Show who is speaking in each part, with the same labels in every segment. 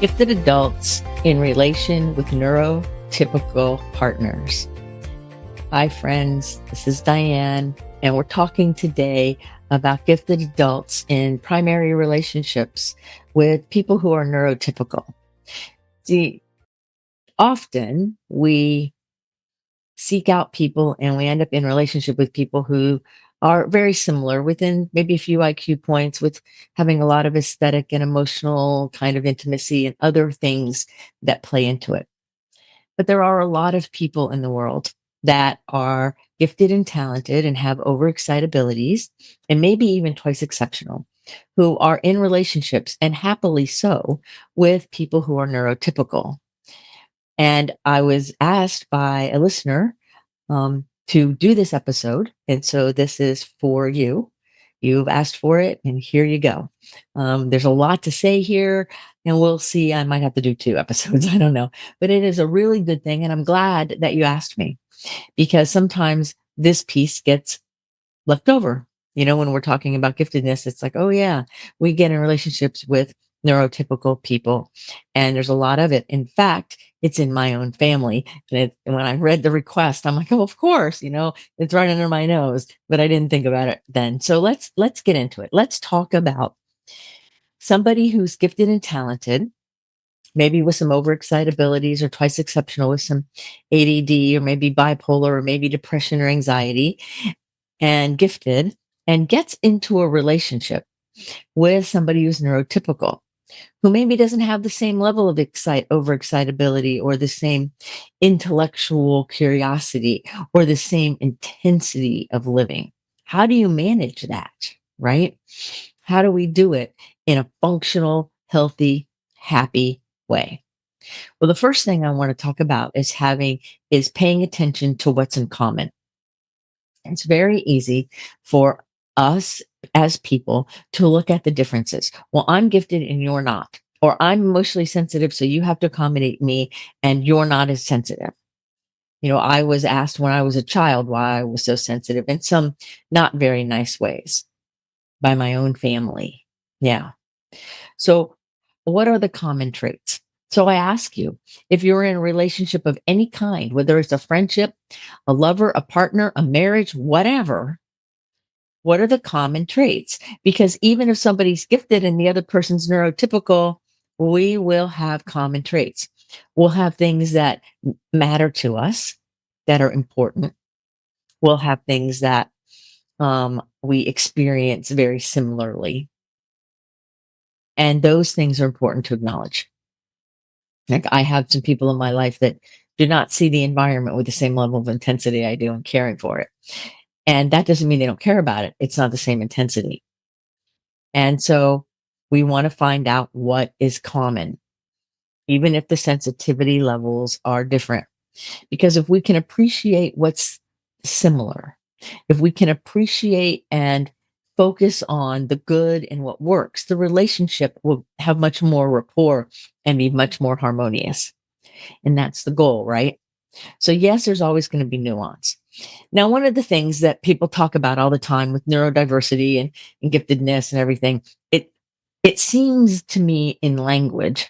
Speaker 1: Gifted adults in relation with neurotypical partners. Hi, friends. This is Diane, and we're talking today about gifted adults in primary relationships with people who are neurotypical. See, often we seek out people and we end up in relationship with people who are very similar within maybe a few IQ points, with having a lot of aesthetic and emotional kind of intimacy and other things that play into it. But there are a lot of people in the world that are gifted and talented and have overexcitabilities and maybe even twice exceptional, who are in relationships, and happily so, with people who are neurotypical. And I was asked by a listener to do this episode. And so this is for you. You've asked for it, and here you go. There's a lot to say here, and we'll see. I might have to do 2 episodes. I don't know. But it is a really good thing. And I'm glad that you asked me, because sometimes this piece gets left over. You know, when we're talking about giftedness, it's like, oh, yeah, we get in relationships with neurotypical people, and there's a lot of it. In fact, it's in my own family. And when I read the request, I'm like, oh, of course, it's right under my nose, but I didn't think about it then. So let's get into it. Let's talk about somebody who's gifted and talented, maybe with some overexcitabilities or twice exceptional with some ADD, or maybe bipolar, or maybe depression or anxiety, and gifted, and gets into a relationship with somebody who's neurotypical, who maybe doesn't have the same level of overexcitability, or the same intellectual curiosity, or the same intensity of living. How do you manage that, right? How do we do it in a functional, healthy, happy way? Well, the first thing I want to talk about is paying attention to what's in common. It's very easy for us as people to look at the differences. Well, I'm gifted and you're not. Or I'm emotionally sensitive, so you have to accommodate me, and you're not as sensitive. I was asked when I was a child why I was so sensitive in some not very nice ways by my own family. Yeah. So, what are the common traits? So, I ask you, if you're in a relationship of any kind, whether it's a friendship, a lover, a partner, a marriage, whatever, what are the common traits? Because even if somebody's gifted and the other person's neurotypical, we will have common traits. We'll have things that matter to us, that are important. We'll have things that we experience very similarly. And those things are important to acknowledge. Like, I have some people in my life that do not see the environment with the same level of intensity I do in caring for it. And that doesn't mean they don't care about it. It's not the same intensity. And so we want to find out what is common, even if the sensitivity levels are different. Because if we can appreciate what's similar, if we can appreciate and focus on the good and what works, the relationship will have much more rapport and be much more harmonious. And that's the goal, right? So, yes, there's always going to be nuance. Now, one of the things that people talk about all the time with neurodiversity and giftedness and everything, it seems to me in language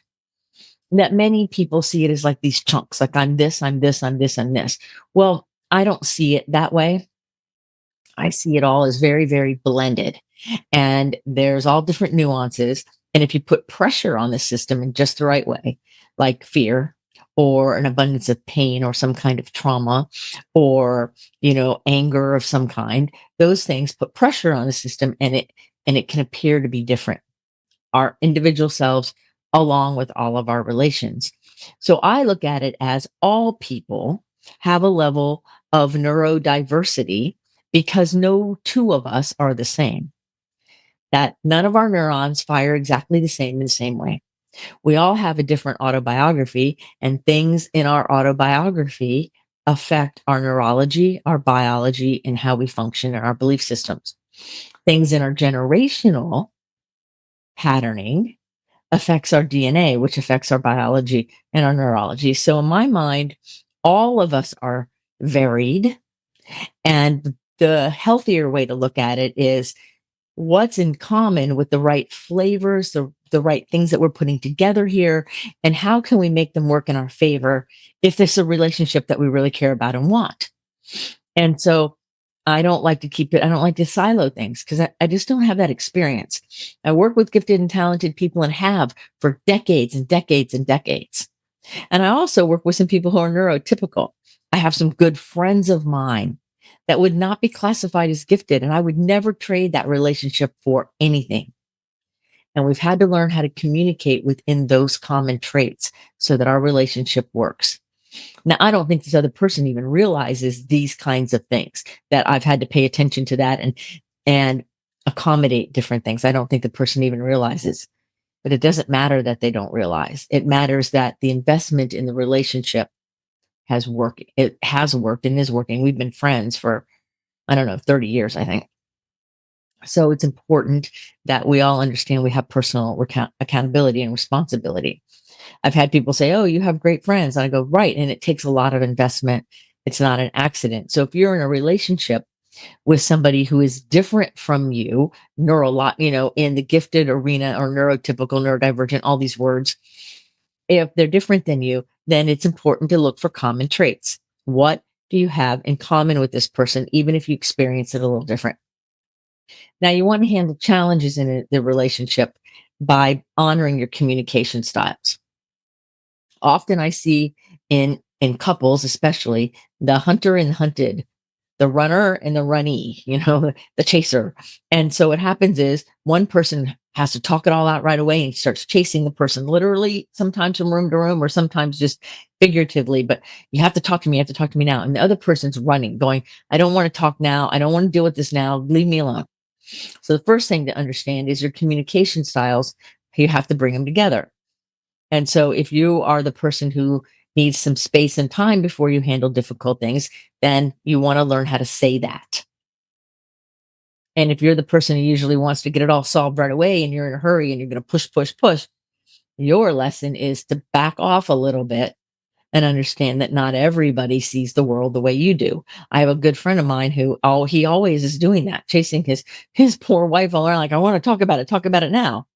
Speaker 1: that many people see it as like these chunks, like I'm this, I'm this, I'm this, I'm this. Well, I don't see it that way. I see it all as very, very blended. And there's all different nuances. And if you put pressure on the system in just the right way, like fear, or an abundance of pain, or some kind of trauma, or anger of some kind, those things put pressure on the system, and it can appear to be different, our individual selves, along with all of our relations. So I look at it as all people have a level of neurodiversity, because no two of us are the same. That none of our neurons fire exactly the same in the same way. We all have a different autobiography, and things in our autobiography affect our neurology, our biology, and how we function in our belief systems. Things in our generational patterning affects our DNA, which affects our biology and our neurology. So in my mind, all of us are varied. And the healthier way to look at it is what's in common with the right flavors, the the right things that we're putting together here? And how can we make them work in our favor if this is a relationship that we really care about and want? And so I don't like to keep it, I don't like to silo things because I just don't have that experience. I work with gifted and talented people and have for decades and decades and decades. And I also work with some people who are neurotypical. I have some good friends of mine that would not be classified as gifted, and I would never trade that relationship for anything. And we've had to learn how to communicate within those common traits so that our relationship works. Now, I don't think this other person even realizes these kinds of things, that I've had to pay attention to that and accommodate different things. I don't think the person even realizes. But it doesn't matter that they don't realize. It matters that the investment in the relationship has worked. It has worked and is working. We've been friends for, I don't know, 30 years, I think. So it's important that we all understand we have personal accountability and responsibility. I've had people say, "Oh, you have great friends." And I go, "Right." And it takes a lot of investment. It's not an accident. So if you're in a relationship with somebody who is different from you, in the gifted arena or neurotypical, neurodivergent, all these words, if they're different than you, then it's important to look for common traits. What do you have in common with this person, even if you experience it a little different? Now, you want to handle challenges in the relationship by honoring your communication styles. Often I see in couples, especially the hunter and hunted, the runner and the runnee, the chaser. And so what happens is one person has to talk it all out right away and starts chasing the person literally, sometimes from room to room or sometimes just figuratively, but you have to talk to me, you have to talk to me now. And the other person's running, going, I don't want to talk now. I don't want to deal with this now. Leave me alone. So the first thing to understand is your communication styles. You have to bring them together. And so if you are the person who needs some space and time before you handle difficult things, then you want to learn how to say that. And if you're the person who usually wants to get it all solved right away and you're in a hurry and you're going to push, push, push, your lesson is to back off a little bit and understand that not everybody sees the world the way you do. I have a good friend of mine who he always is doing that, chasing his poor wife all around like, I want to talk about it now.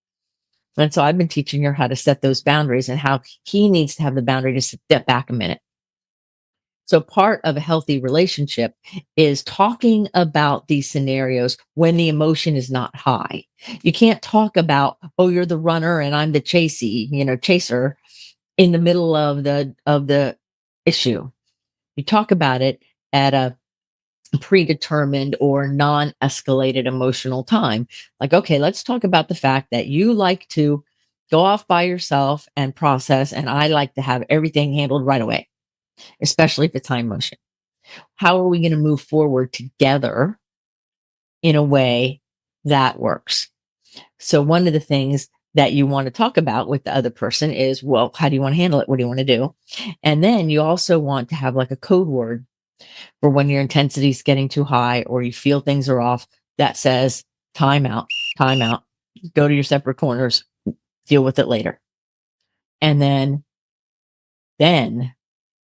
Speaker 1: And so I've been teaching her how to set those boundaries and how he needs to have the boundary to step back a minute. So part of a healthy relationship is talking about these scenarios when the emotion is not high. You can't talk about, oh, you're the runner and I'm the chaser in the middle of the issue. You talk about it at a predetermined or non-escalated emotional time. Like, okay, let's talk about the fact that you like to go off by yourself and process, and I like to have everything handled right away, especially if it's high emotion. How are we going to move forward together in a way that works? So one of the things that you want to talk about with the other person is, well, how do you want to handle it? What do you want to do? And then you also want to have like a code word for when your intensity is getting too high or you feel things are off that says time out, go to your separate corners, deal with it later. And then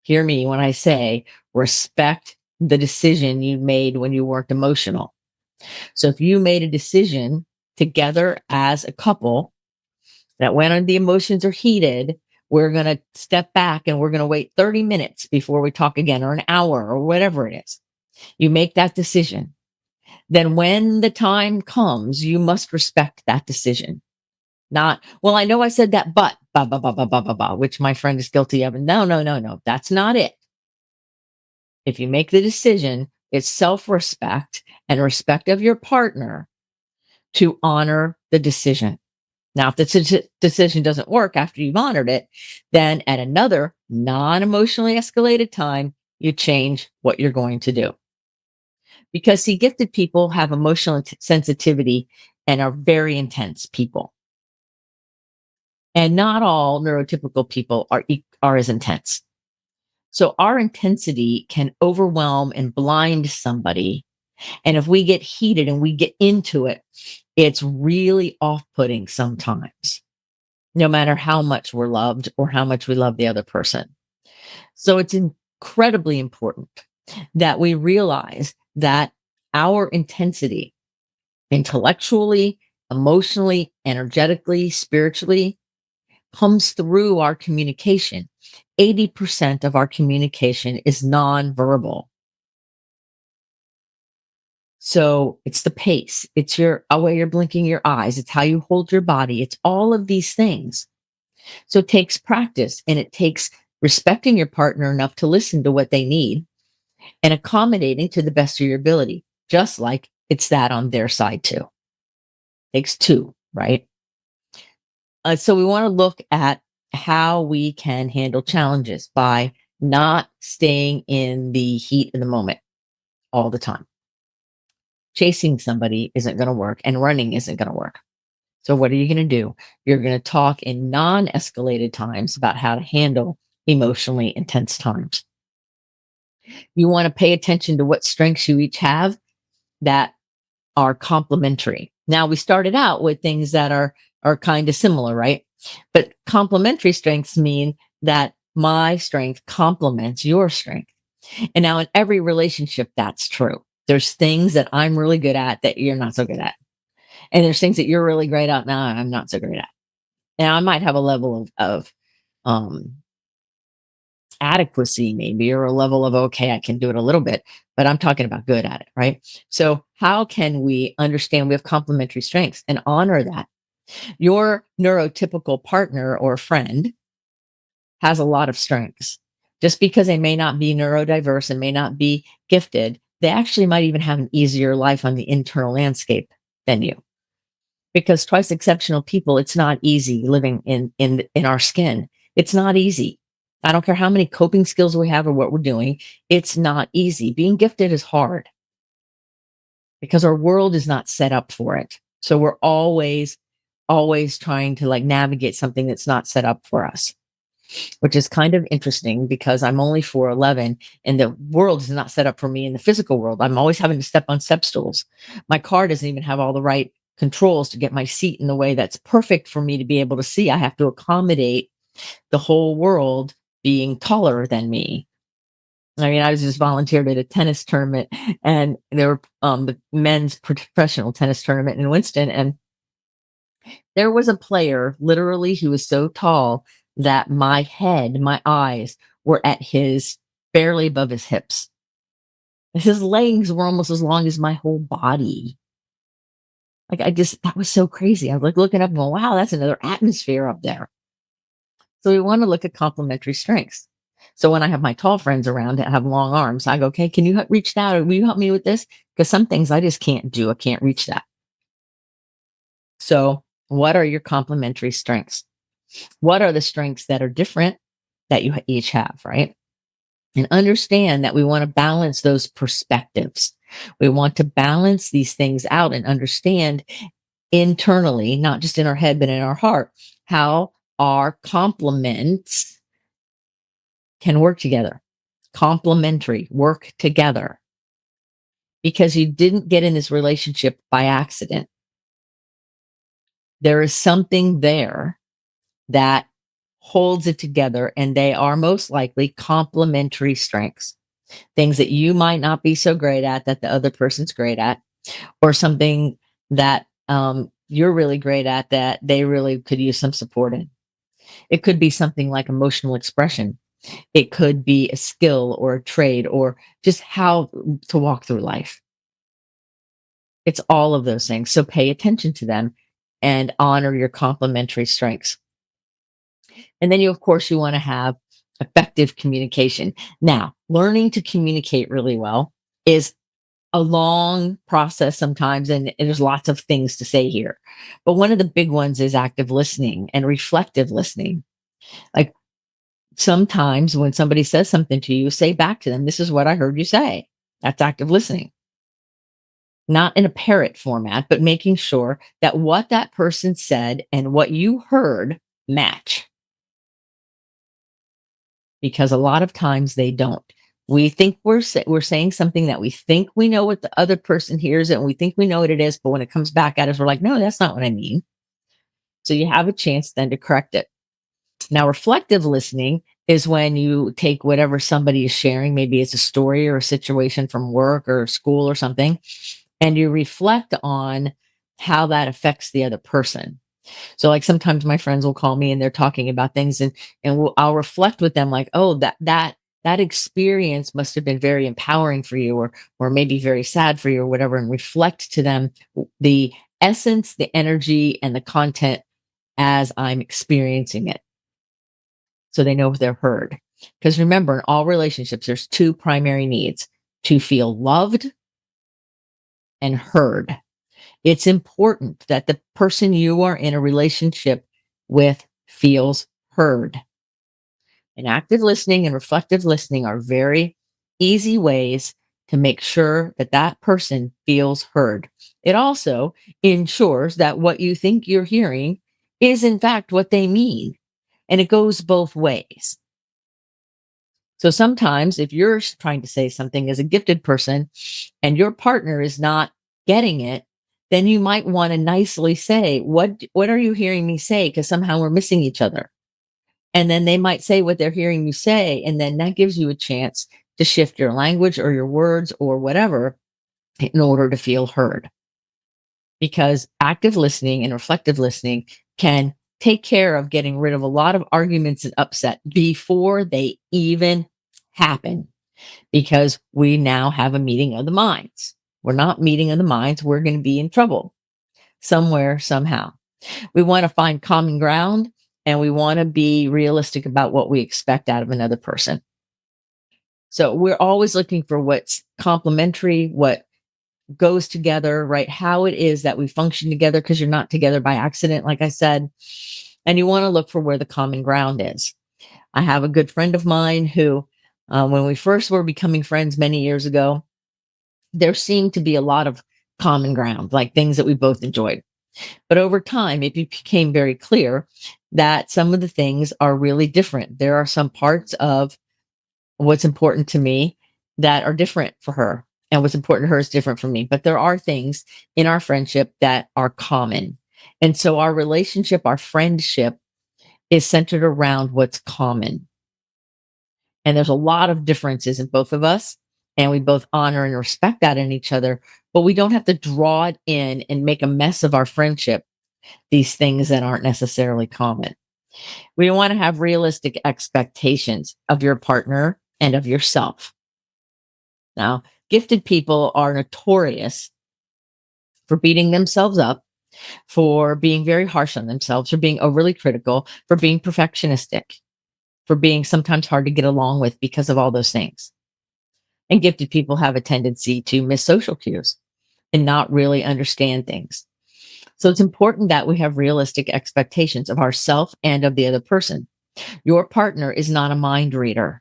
Speaker 1: hear me when I say respect the decision you made when you weren't emotional. So if you made a decision together as a couple that when the emotions are heated, we're going to step back and we're going to wait 30 minutes before we talk again, or an hour, or whatever it is. You make that decision. Then when the time comes, you must respect that decision. Not, well, I know I said that, but, which my friend is guilty of. No, no, no, no. That's not it. If you make the decision, it's self-respect and respect of your partner to honor the decision. Now, if the decision doesn't work after you've honored it, then at another non-emotionally escalated time, you change what you're going to do. Because see, gifted people have emotional sensitivity and are very intense people. And not all neurotypical people are as intense. So our intensity can overwhelm and blind somebody. And if we get heated and we get into it, it's really off-putting sometimes, no matter how much we're loved or how much we love the other person. So it's incredibly important that we realize that our intensity, intellectually emotionally, energetically, spiritually, comes through our communication. 80% of our communication is nonverbal. So it's the pace, it's your way you're blinking your eyes, it's how you hold your body, it's all of these things. So it takes practice and it takes respecting your partner enough to listen to what they need and accommodating to the best of your ability, just like it's that on their side too. Takes two, right? So we want to look at how we can handle challenges by not staying in the heat of the moment all the time. Chasing somebody isn't going to work and running isn't going to work. So what are you going to do? You're going to talk in non-escalated times about how to handle emotionally intense times. You want to pay attention to what strengths you each have that are complementary. Now we started out with things that are kind of similar, right? But complementary strengths mean that my strength complements your strength. And now in every relationship that's true. There's things that I'm really good at that you're not so good at. And there's things that you're really great at now I'm not so great at. And I might have a level of um adequacy maybe, or a level of okay, I can do it a little bit, but I'm talking about good at it, right? So how can we understand we have complementary strengths and honor that? Your neurotypical partner or friend has a lot of strengths. Just because they may not be neurodiverse and may not be gifted, they actually might even have an easier life on the internal landscape than you. Because twice exceptional people, it's not easy living in our skin. It's not easy. I don't care how many coping skills we have or what we're doing. It's not easy. Being gifted is hard because our world is not set up for it. So we're always trying to like navigate something that's not set up for us, which is kind of interesting because I'm only 4'11 and the world is not set up for me in the physical world. I'm always having to step on step stools. My car doesn't even have all the right controls to get my seat in the way that's perfect for me to be able to see. I have to accommodate the whole world being taller than me. I mean, I was just volunteered at a tennis tournament and there were the men's professional tennis tournament in Winston. And there was a player literally who was so tall that my eyes were at his barely above his hips. His legs were almost as long as my whole body. Like that was so crazy. I was like looking up and going, wow, that's another atmosphere up there. So we want to look at complementary strengths. So when I have my tall friends around that have long arms, I go, okay, can you reach that? Or will you help me with this? Because some things I just can't do. I can't reach that. So what are your complementary strengths? What are the strengths that are different that you each have, right? And understand that we want to balance those perspectives. We want to balance these things out and understand internally, not just in our head, but in our heart, how our complements can work together. Complementary, work together. Because you didn't get in this relationship by accident. There is something there that holds it together, and they are most likely complementary strengths. Things that you might not be so great at that the other person's great at, or something that you're really great at that they really could use some support in. It could be something like emotional expression. It could be a skill or a trade or just how to walk through life. It's all of those things. So pay attention to them and honor your complementary strengths. And then of course, you want to have effective communication. Now, learning to communicate really well is a long process sometimes, and there's lots of things to say here. But one of the big ones is active listening and reflective listening. Like sometimes when somebody says something to you, say back to them, this is what I heard you say. That's active listening. Not in a parrot format, but making sure that what that person said and what you heard match. Because a lot of times they don't. We think we're saying something that we think we know what the other person hears, and we think we know what it is, but when it comes back at us, we're like, no, that's not what I mean. So you have a chance then to correct it. Now, reflective listening is when you take whatever somebody is sharing, maybe it's a story or a situation from work or school or something, and you reflect on how that affects the other person. So like sometimes my friends will call me and they're talking about things and I'll reflect with them like, oh, that experience must have been very empowering for you or maybe very sad for you or whatever, and reflect to them the essence, the energy, and the content as I'm experiencing it. So they know they're heard. Because remember, in all relationships, there's two primary needs: to feel loved and heard. It's important that the person you are in a relationship with feels heard. And active listening and reflective listening are very easy ways to make sure that that person feels heard. It also ensures that what you think you're hearing is, in fact, what they mean. And it goes both ways. So sometimes, if you're trying to say something as a gifted person and your partner is not getting it, then you might want to nicely say, what are you hearing me say? Because somehow we're missing each other. And then they might say what they're hearing you say. And then that gives you a chance to shift your language or your words or whatever in order to feel heard. Because active listening and reflective listening can take care of getting rid of a lot of arguments and upset before they even happen, because we now have a meeting of the minds. We're not meeting of the minds. We're going to be in trouble somewhere, somehow. We want to find common ground and we want to be realistic about what we expect out of another person. So we're always looking for what's complementary, what goes together, right? How it is that we function together, because you're not together by accident, like I said. And you want to look for where the common ground is. I have a good friend of mine who, when we first were becoming friends many years ago, there seemed to be a lot of common ground, like things that we both enjoyed. But over time, it became very clear that some of the things are really different. There are some parts of what's important to me that are different for her, and what's important to her is different for me. But there are things in our friendship that are common. And so our relationship, our friendship is centered around what's common. And there's a lot of differences in both of us, and we both honor and respect that in each other, but we don't have to draw it in and make a mess of our friendship, these things that aren't necessarily common. We want to have realistic expectations of your partner and of yourself. Now, gifted people are notorious for beating themselves up, for being very harsh on themselves, for being overly critical, for being perfectionistic, for being sometimes hard to get along with because of all those things. And gifted people have a tendency to miss social cues and not really understand things. So it's important that we have realistic expectations of ourselves and of the other person. Your partner is not a mind reader.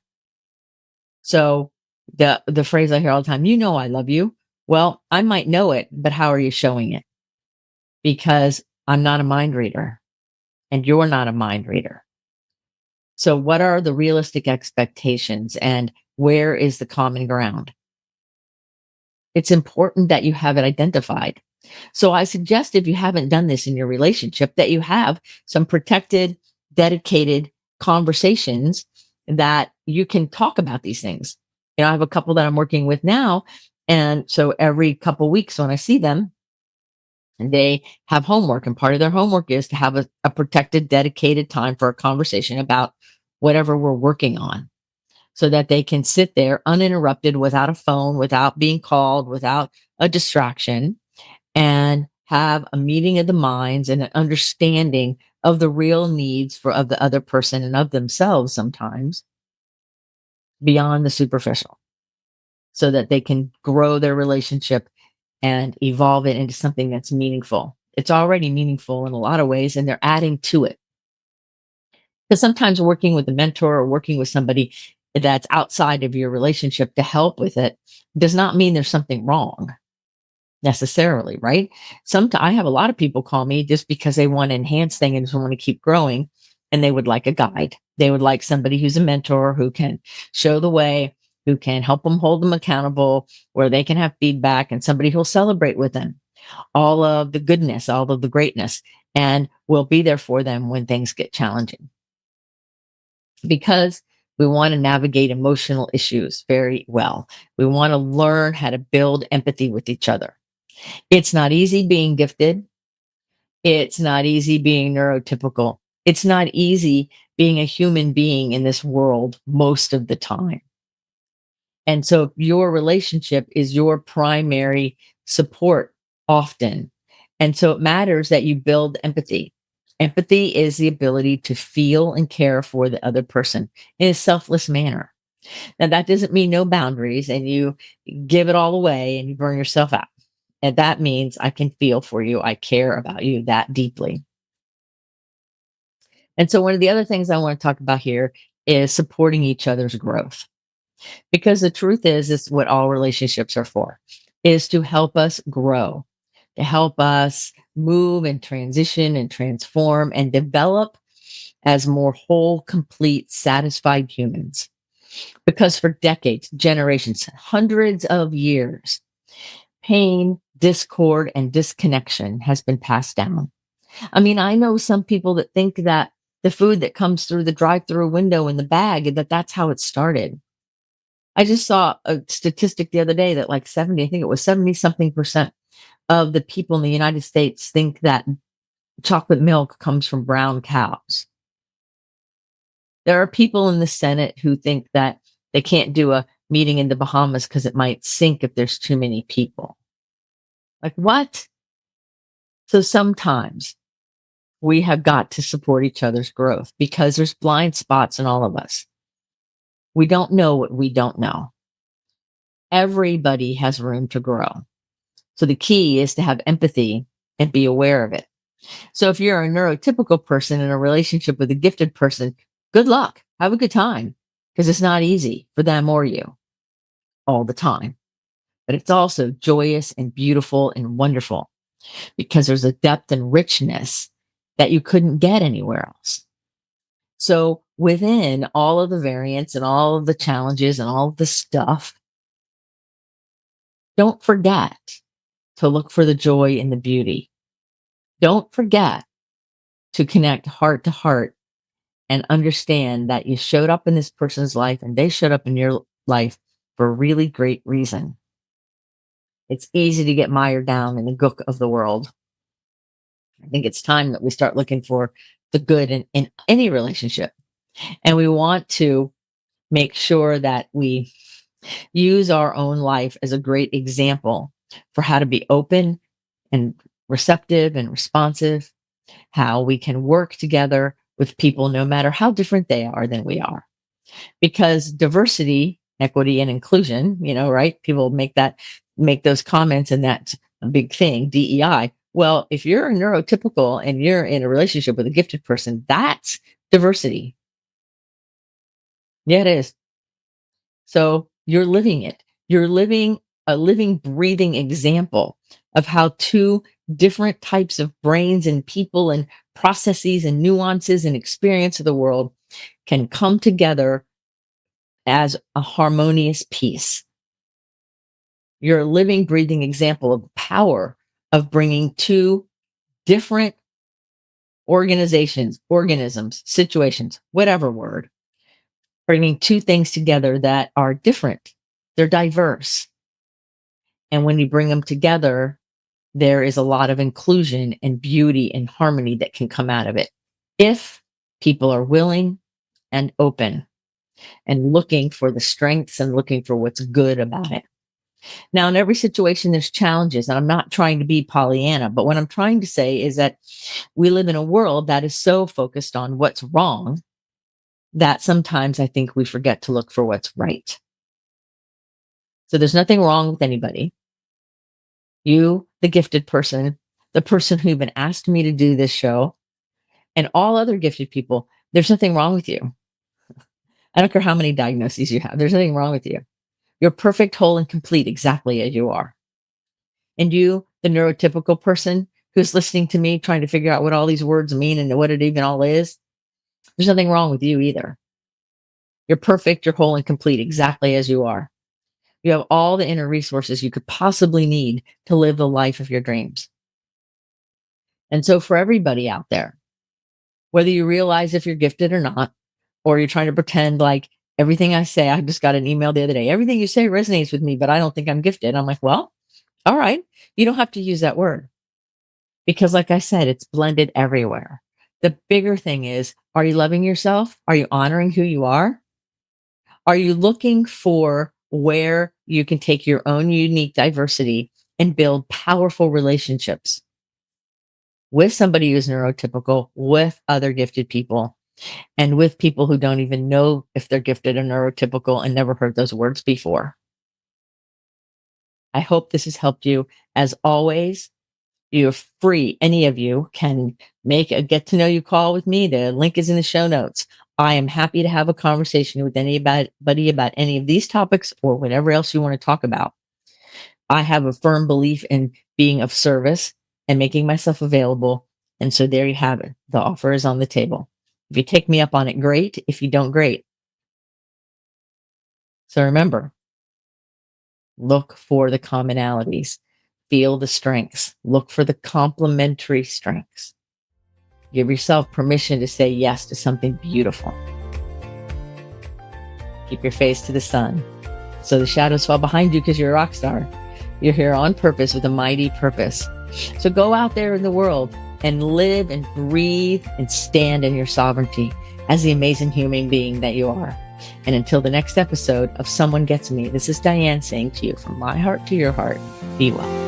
Speaker 1: So the phrase I hear all the time, you know I love you. Well, I might know it, but how are you showing it? Because I'm not a mind reader and you're not a mind reader. So what are the realistic expectations and where is the common ground? It's important that you have it identified. So I suggest, if you haven't done this in your relationship, that you have some protected, dedicated conversations that you can talk about these things. You know, I have a couple that I'm working with now. And so every couple weeks when I see them, they have homework, and part of their homework is to have a protected, dedicated time for a conversation about whatever we're working on, so that they can sit there uninterrupted, without a phone, without being called, without a distraction, and have a meeting of the minds and an understanding of the real needs of the other person and of themselves, sometimes beyond the superficial, so that they can grow their relationship and evolve it into something that's meaningful. It's already meaningful in a lot of ways, and they're adding to it. Because sometimes working with a mentor or working with somebody that's outside of your relationship to help with it does not mean there's something wrong necessarily, right? Sometimes I have a lot of people call me just because they want to enhance things and just want to keep growing, and they would like a guide. They would like somebody who's a mentor, who can show the way, who can help them, hold them accountable, where they can have feedback, and somebody who'll celebrate with them all of the goodness, all of the greatness, and will be there for them when things get challenging. Because we want to navigate emotional issues very well. We want to learn how to build empathy with each other. It's not easy being gifted. It's not easy being neurotypical. It's not easy being a human being in this world most of the time. And so if your relationship is your primary support often. And so it matters that you build empathy. Empathy is the ability to feel and care for the other person in a selfless manner. Now, that doesn't mean no boundaries and you give it all away and you burn yourself out. And that means I can feel for you. I care about you that deeply. And so, one of the other things I want to talk about here is supporting each other's growth. Because the truth is what all relationships are for, is to help us grow, to help us move and transition and transform and develop as more whole, complete, satisfied humans. Because for decades, generations, hundreds of years, pain, discord, and disconnection has been passed down. I mean, I know some people that think that the food that comes through the drive-through window in the bag, that that's how it started. I just saw a statistic the other day that like 70, I think it was 70 something percent of the people in the United States think that chocolate milk comes from brown cows. There are people in the Senate who think that they can't do a meeting in the Bahamas because it might sink if there's too many people. Like, what? So sometimes we have got to support each other's growth because there's blind spots in all of us. We don't know what we don't know. Everybody has room to grow. So the key is to have empathy and be aware of it. So if you're a neurotypical person in a relationship with a gifted person, good luck. Have a good time because it's not easy for them or you all the time. But it's also joyous and beautiful and wonderful because there's a depth and richness that you couldn't get anywhere else. So within all of the variants and all of the challenges and all of the stuff, don't forget to look for the joy and the beauty. Don't forget to connect heart to heart and understand that you showed up in this person's life and they showed up in your life for a really great reason. It's easy to get mired down in the gook of the world. I think it's time that we start looking for the good in any relationship. And we want to make sure that we use our own life as a great example for how to be open and receptive and responsive, how we can work together with people no matter how different they are than we are. Because diversity, equity, and inclusion, right? People make those comments, and that's a big thing, DEI. Well, if you're a neurotypical and you're in a relationship with a gifted person, that's diversity. Yeah, it is. So you're living it. You're living a living, breathing example of how two different types of brains and people and processes and nuances and experience of the world can come together as a harmonious piece. You're a living, breathing example of the power of bringing two different organizations, organisms, situations, whatever word, bringing two things together that are different. They're diverse. And when you bring them together, there is a lot of inclusion and beauty and harmony that can come out of it if people are willing and open and looking for the strengths and looking for what's good about it. Now, in every situation, there's challenges, and I'm not trying to be Pollyanna, but what I'm trying to say is that we live in a world that is so focused on what's wrong that sometimes I think we forget to look for what's right. So there's nothing wrong with anybody. You, the gifted person, the person who even asked me to do this show, and all other gifted people, there's nothing wrong with you. I don't care how many diagnoses you have, there's nothing wrong with you. You're perfect, whole, and complete exactly as you are. And you, the neurotypical person who's listening to me trying to figure out what all these words mean and what it even all is, there's nothing wrong with you either. You're perfect, you're whole and complete exactly as you are. You have all the inner resources you could possibly need to live the life of your dreams. And so for everybody out there, whether you realize if you're gifted or not, or you're trying to pretend like everything I say, I just got an email the other day, everything you say resonates with me, but I don't think I'm gifted. I'm like, well, all right, you don't have to use that word. Because, like I said, it's blended everywhere. The bigger thing is, are you loving yourself? Are you honoring who you are? Are you looking for where you can take your own unique diversity and build powerful relationships with somebody who's neurotypical, with other gifted people, and with people who don't even know if they're gifted or neurotypical and never heard those words before? I hope this has helped you. As always, you're free. Any of you can make a get to know you call with me. The link is in the show notes. I am happy to have a conversation with anybody about any of these topics or whatever else you want to talk about. I have a firm belief in being of service and making myself available. And so there you have it. The offer is on the table. If you take me up on it, great. If you don't, great. So remember, look for the commonalities, feel the strengths, look for the complementary strengths. Give yourself permission to say yes to something beautiful. Keep your face to the sun so the shadows fall behind you because you're a rock star. You're here on purpose with a mighty purpose. So go out there in the world and live and breathe and stand in your sovereignty as the amazing human being that you are. And until the next episode of Someone Gets Me, this is Dianne saying to you, from my heart to your heart, be well.